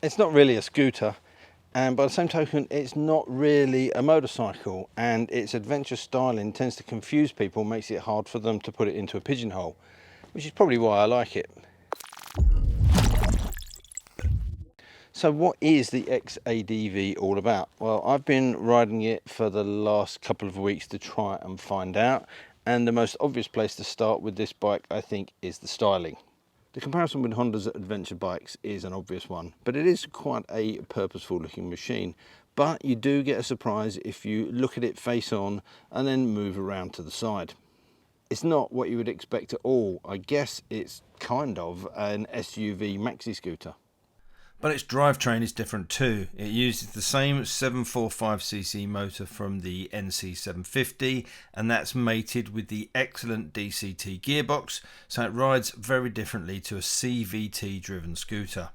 It's not really a scooter, and by the same token it's not really a motorcycle, and its adventure styling tends to confuse people, makes it hard for them to put it into a pigeonhole, which is probably why I like it. So what is the X-ADV all about? Well, I've been riding it for the last couple of weeks to try and find out, and the most obvious place to start with this bike, I think, is the styling. The comparison with Honda's adventure bikes is an obvious one, but it is quite a purposeful looking machine. But you do get a surprise if you look at it face on and then move around to the side. It's not what you would expect at all. I guess it's kind of an SUV maxi scooter. But its drivetrain is different too. It uses the same 745cc motor from the NC750, and that's mated with the excellent DCT gearbox, so it rides very differently to a CVT driven scooter.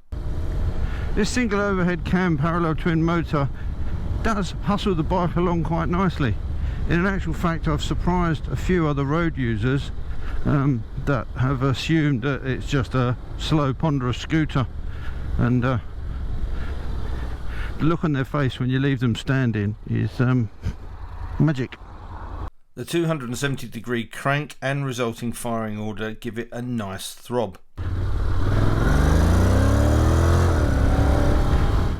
This single overhead cam parallel twin motor does hustle the bike along quite nicely. In actual fact, I've surprised a few other road users that have assumed that it's just a slow ponderous scooter. And the look on their face when you leave them standing is magic. The 270-degree crank and resulting firing order give it a nice throb.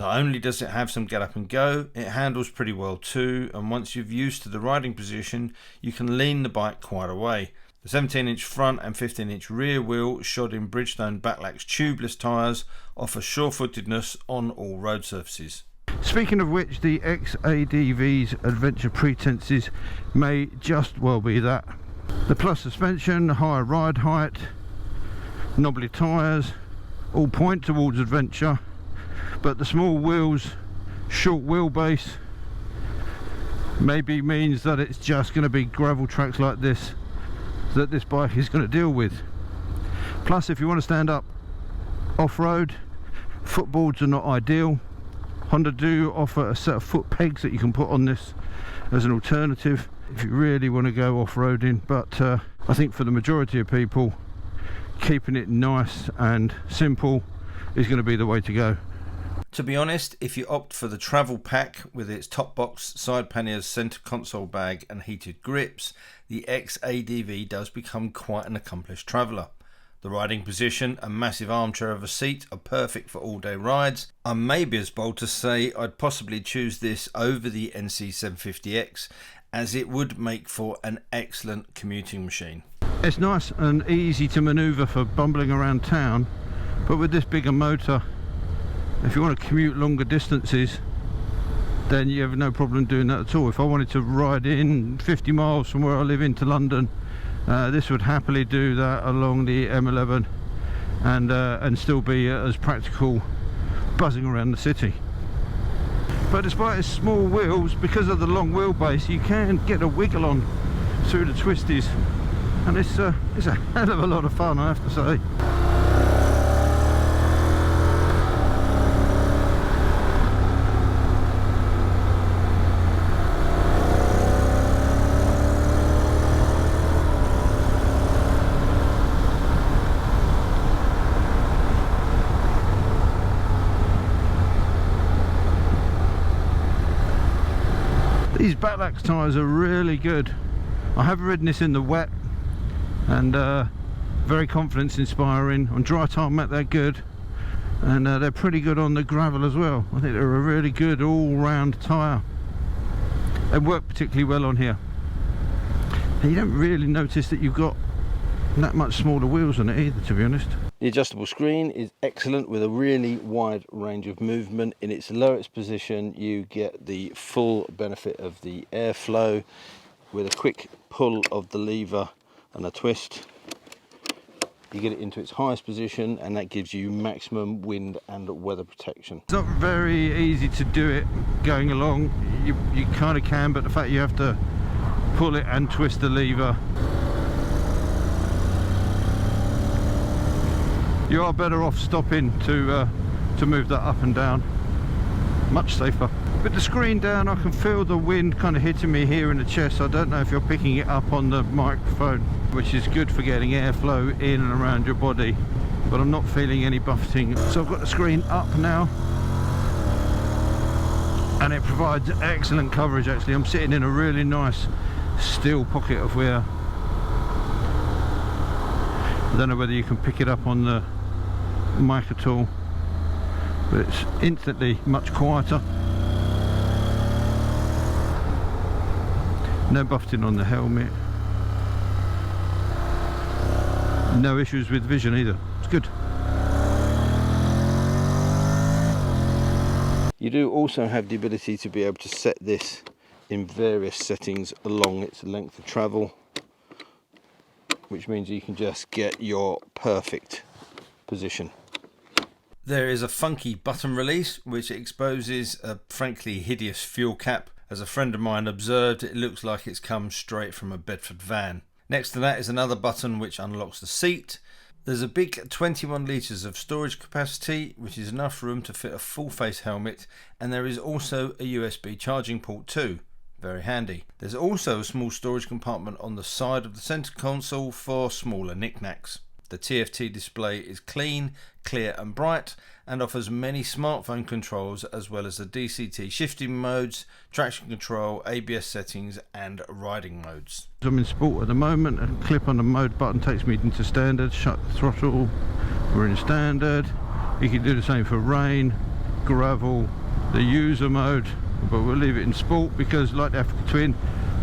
Not only does it have some get up and go, it handles pretty well too, and once you're used to the riding position, you can lean the bike quite away. The 17-inch front and 15-inch rear wheel, shod in Bridgestone Battlax tubeless tyres, offer sure-footedness on all road surfaces. Speaking of which, the X-ADV's adventure pretenses may just well be that. The plus suspension, higher ride height, knobbly tyres, all point towards adventure, but the small wheels, short wheelbase, maybe means that it's just going to be gravel tracks like this that this bike is going to deal with. Plus, if you want to stand up off-road, footboards are not ideal. Honda do offer a set of foot pegs that you can put on this as an alternative if you really want to go off-roading, but I think for the majority of people, keeping it nice and simple is going to be the way to go. To be honest, if you opt for the travel pack with its top box, side panniers, centre console bag and heated grips, the X-ADV does become quite an accomplished traveller. The riding position and massive armchair of a seat are perfect for all day rides. I may be as bold to say I'd possibly choose this over the NC750X, as it would make for an excellent commuting machine. It's nice and easy to manoeuvre for bumbling around town, but with this bigger motor, if you want to commute longer distances, then you have no problem doing that at all. If I wanted to ride in 50 miles from where I live into London, this would happily do that along the M11 and still be as practical buzzing around the city. But despite its small wheels, because of the long wheelbase, you can get a wiggle on through the twisties, and it's a hell of a lot of fun, I have to say. These Battlax tyres are really good. I have ridden this in the wet and very confidence inspiring. On dry tarmac they're good, and they're pretty good on the gravel as well. I think they're a really good all-round tyre. They work particularly well on here. And you don't really notice that you've got that much smaller wheels on it either, to be honest. The adjustable screen is excellent with a really wide range of movement. In its lowest position you get the full benefit of the airflow. With a quick pull of the lever and a twist, you get it into its highest position, and that gives you maximum wind and weather protection. It's not very easy to do it going along. You kind of can, but the fact you have to pull it and twist the lever, you are better off stopping to move that up and down. Much safer. With the screen down, I can feel the wind kind of hitting me here in the chest. I don't know if you're picking it up on the microphone, which is good for getting airflow in and around your body, but I'm not feeling any buffeting. So I've got the screen up now, and it provides excellent coverage. Actually, I'm sitting in a really nice steel pocket of where, I don't know whether you can pick it up on the mic at all, but it's instantly much quieter. No buffeting on the helmet. No issues with vision either. It's good. You do also have the ability to be able to set this in various settings along its length of travel, which means you can just get your perfect position. There is a funky button release which exposes a frankly hideous fuel cap. As a friend of mine observed, it looks like it's come straight from a Bedford van. Next to that is another button which unlocks the seat. There's a big 21 litres of storage capacity, which is enough room to fit a full face helmet, and there is also a USB charging port too. Very handy. There's also a small storage compartment on the side of the centre console for smaller knickknacks. The TFT display is clean, clear and bright, and offers many smartphone controls as well as the DCT shifting modes, traction control, ABS settings and riding modes. I'm in sport at the moment. A clip on the mode button takes me into standard. Shut the throttle, we're in standard. You can do the same for rain, gravel, the user mode, but we'll leave it in sport because, like the Africa Twin,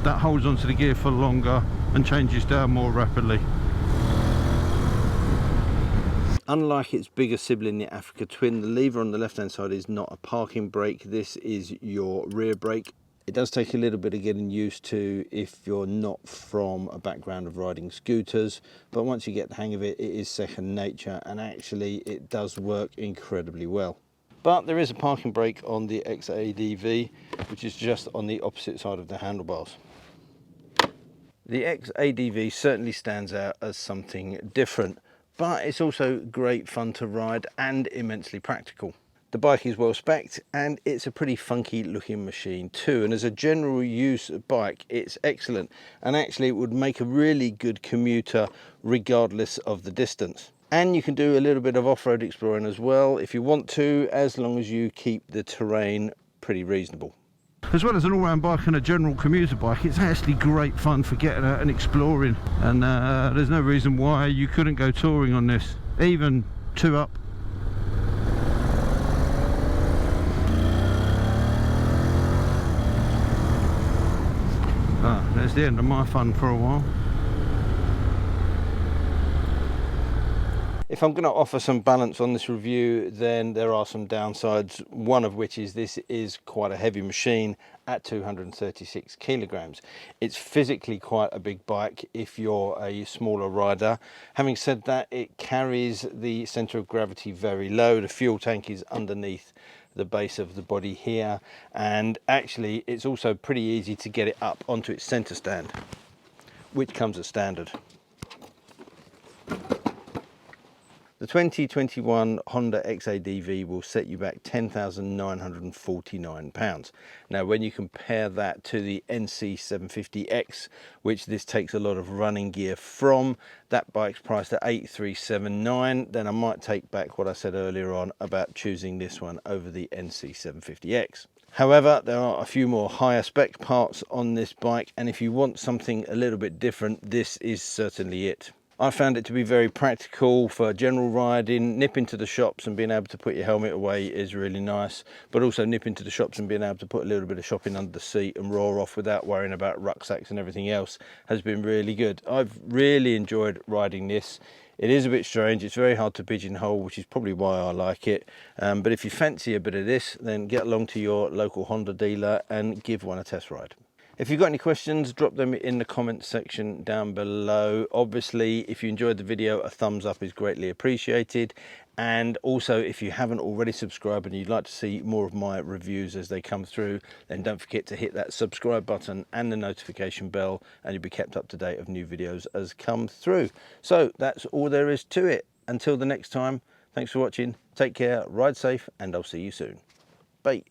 that holds onto the gear for longer and changes down more rapidly. Unlike its bigger sibling, the Africa Twin, the lever on the left hand side is not a parking brake. This is your rear brake. It does take a little bit of getting used to if you're not from a background of riding scooters, but once you get the hang of it, it is second nature, and actually it does work incredibly well. But there is a parking brake on the X-ADV, which is just on the opposite side of the handlebars. The X-ADV certainly stands out as something different, but it's also great fun to ride and immensely practical. The bike is well spec'd and it's a pretty funky looking machine too, and as a general use bike it's excellent, and actually it would make a really good commuter regardless of the distance. And you can do a little bit of off-road exploring as well if you want to, as long as you keep the terrain pretty reasonable. As well as an all-round bike and a general commuter bike, it's actually great fun for getting out and exploring, and there's no reason why you couldn't go touring on this, even 2 up. That's the end of my fun for a while. If I'm going to offer some balance on this review, then there are some downsides, one of which is this is quite a heavy machine at 236 kilograms. It's physically quite a big bike if you're a smaller rider. Having said that, it carries the centre of gravity very low. The fuel tank is underneath the base of the body here, and actually it's also pretty easy to get it up onto its centre stand, which comes as standard. The 2021 Honda X-ADV will set you back £10,949. Now, when you compare that to the NC750X, which this takes a lot of running gear from, that bike's priced at £8,379. Then I might take back what I said earlier on about choosing this one over the NC750X. However, there are a few more higher spec parts on this bike, and if you want something a little bit different, this is certainly it. I found it to be very practical for general riding. Nipping to the shops and being able to put your helmet away is really nice, but also nipping to the shops and being able to put a little bit of shopping under the seat and roar off without worrying about rucksacks and everything else has been really good. I've really enjoyed riding this. It is a bit strange, it's very hard to pigeonhole, which is probably why I like it, but if you fancy a bit of this, then get along to your local Honda dealer and give one a test ride. If you've got any questions, drop them in the comments section down below. Obviously, if you enjoyed the video, a thumbs up is greatly appreciated. And also, if you haven't already subscribed and you'd like to see more of my reviews as they come through, then don't forget to hit that subscribe button and the notification bell, and you'll be kept up to date of new videos as come through. So that's all there is to it. Until the next time, thanks for watching, take care, ride safe, and I'll see you soon. Bye.